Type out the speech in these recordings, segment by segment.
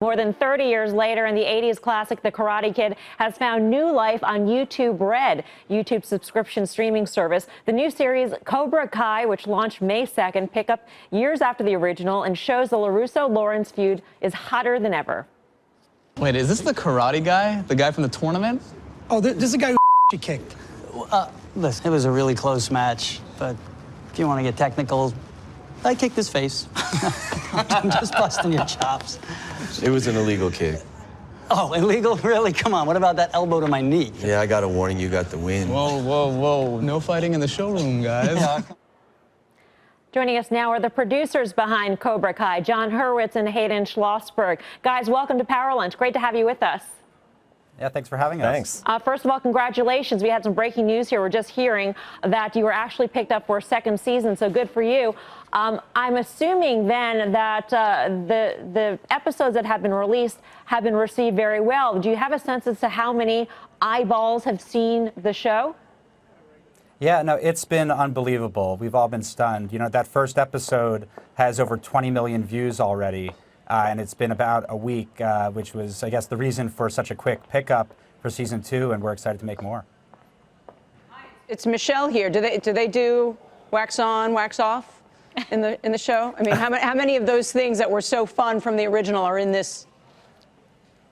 More than 30 years later, in the 80s classic The Karate Kid has found new life on YouTube Red, YouTube's subscription streaming service. The new series Cobra Kai, which launched May 2nd, pick up years after the original and shows the LaRusso-Lawrence feud is hotter than ever. Wait, is this the karate guy? The guy from the tournament? Oh, this is the guy who you kicked. Listen, it was a really close match, but if you want to get technical, I kicked his face. I'm just busting your chops. It was an illegal kick. Oh, illegal? Really? Come on, what about that elbow to my knee? Yeah, I got a warning, you got the win. Whoa, whoa, whoa. No fighting in the showroom, guys. Yeah. Joining us now are the producers behind Cobra Kai, John Hurwitz and Hayden Schlossberg. Guys, welcome to Power Lunch. Great to have you with us. Yeah, thanks for having us. Thanks. First of all, congratulations. We had some breaking news here. We're just hearing that you were actually picked up for a second season, so good for you. I'm assuming then that the episodes that have been released have been received very well. Do you have a sense as to how many eyeballs have seen the show? Yeah, no, it's been unbelievable. We've all been stunned. You know, that first episode has over 20 million views already. And it's been about a week, which was, I guess, the reason for such a quick pickup for season 2, and we're excited to make more. It's Michelle here. Do they do wax on, wax off in the show? I mean, how many of those things that were so fun from the original are in this?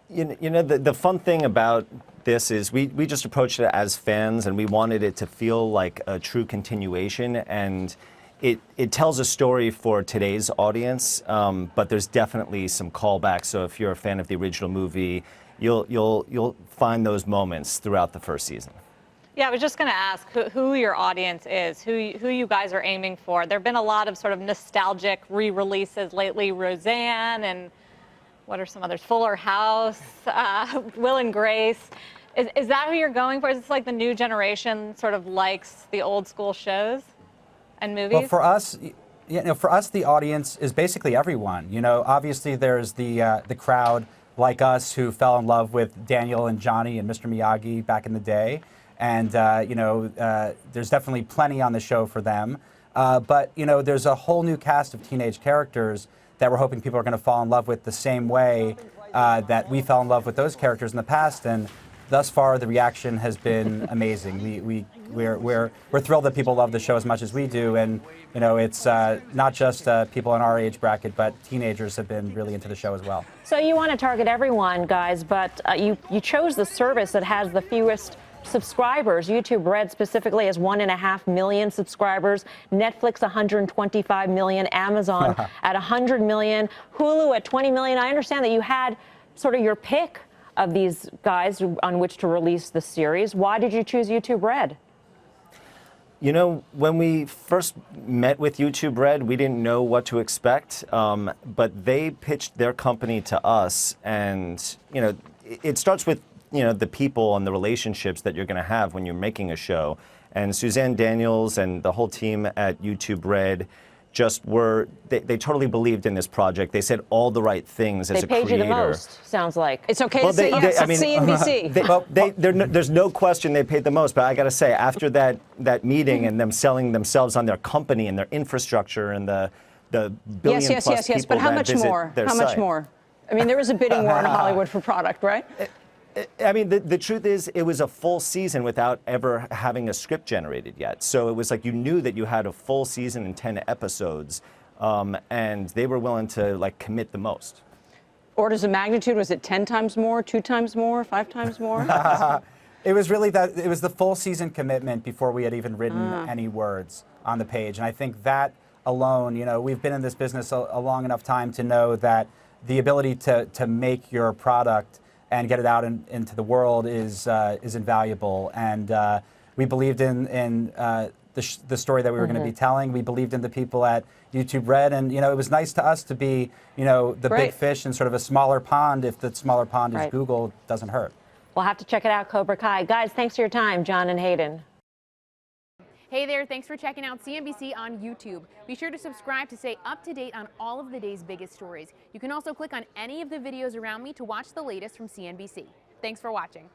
You know, the fun thing about this is we just approached it as fans, and we wanted it to feel like a true continuation, and it tells a story for today's audience, but there's definitely some callbacks. So if you're a fan of the original movie, you'll find those moments throughout the first season. Yeah, I was just going to ask who your audience is, who you guys are aiming for. There have been a lot of sort of nostalgic re-releases lately, Roseanne and what are some others, Fuller House, Will and Grace. Is that who you're going for? Is this like the new generation sort of likes the old school shows and movies? Well, for us, the audience is basically everyone. You know, obviously there's the crowd like us who fell in love with Daniel and Johnny and Mr. Miyagi back in the day, and there's definitely plenty on the show for them. But you know, there's a whole new cast of teenage characters that we're hoping people are going to fall in love with the same way that we fell in love with those characters in the past. And thus far, the reaction has been amazing. We're thrilled that people love the show as much as we do, and you know, it's not just people in our age bracket, but teenagers have been really into the show as well. So you want to target everyone, guys, but you chose the service that has the fewest subscribers. YouTube Red specifically has 1.5 million subscribers, Netflix 125 million, Amazon at 100 million, Hulu at 20 million. I understand that you had sort of your pick of these guys on which to release the series. Why did you choose YouTube Red? You know, when we first met with YouTube Red, we didn't know what to expect, but they pitched their company to us, and you know, it starts with the people and the relationships that you're going to have when you're making a show. And Suzanne Daniels and the whole team at YouTube Red just they totally believed in this project. They said all the right things as a creator. They paid you the most, sounds like. It's okay to say yes, it's CNBC. There's no question they paid the most, but I got to say, after that meeting and them selling themselves on their company and their infrastructure and the billion plus people but how much that visit more? their How site. much more? I mean, there is a bidding war in Hollywood for product, right? I mean, the truth is, it was a full season without ever having a script generated yet. So it was like you knew that you had a full season and 10 episodes, and they were willing to like commit the most. Orders of magnitude, was it 10 times more, 2 times more, 5 times more? It was really it was the full season commitment before we had even written any words on the page. And I think that alone, you know, we've been in this business a long enough time to know that the ability to make your product and get it out into the world is invaluable. And we believed in the story that we were going to be telling. We believed in the people at YouTube Red, and you know, it was nice to us to be, you know, the big fish in sort of a smaller pond. If the smaller pond is Google, it doesn't hurt. We'll have to check it out, Cobra Kai. Guys, thanks for your time, John and Hayden. Hey there, thanks for checking out CNBC on YouTube. Be sure to subscribe to stay up to date on all of the day's biggest stories. You can also click on any of the videos around me to watch the latest from CNBC. Thanks for watching.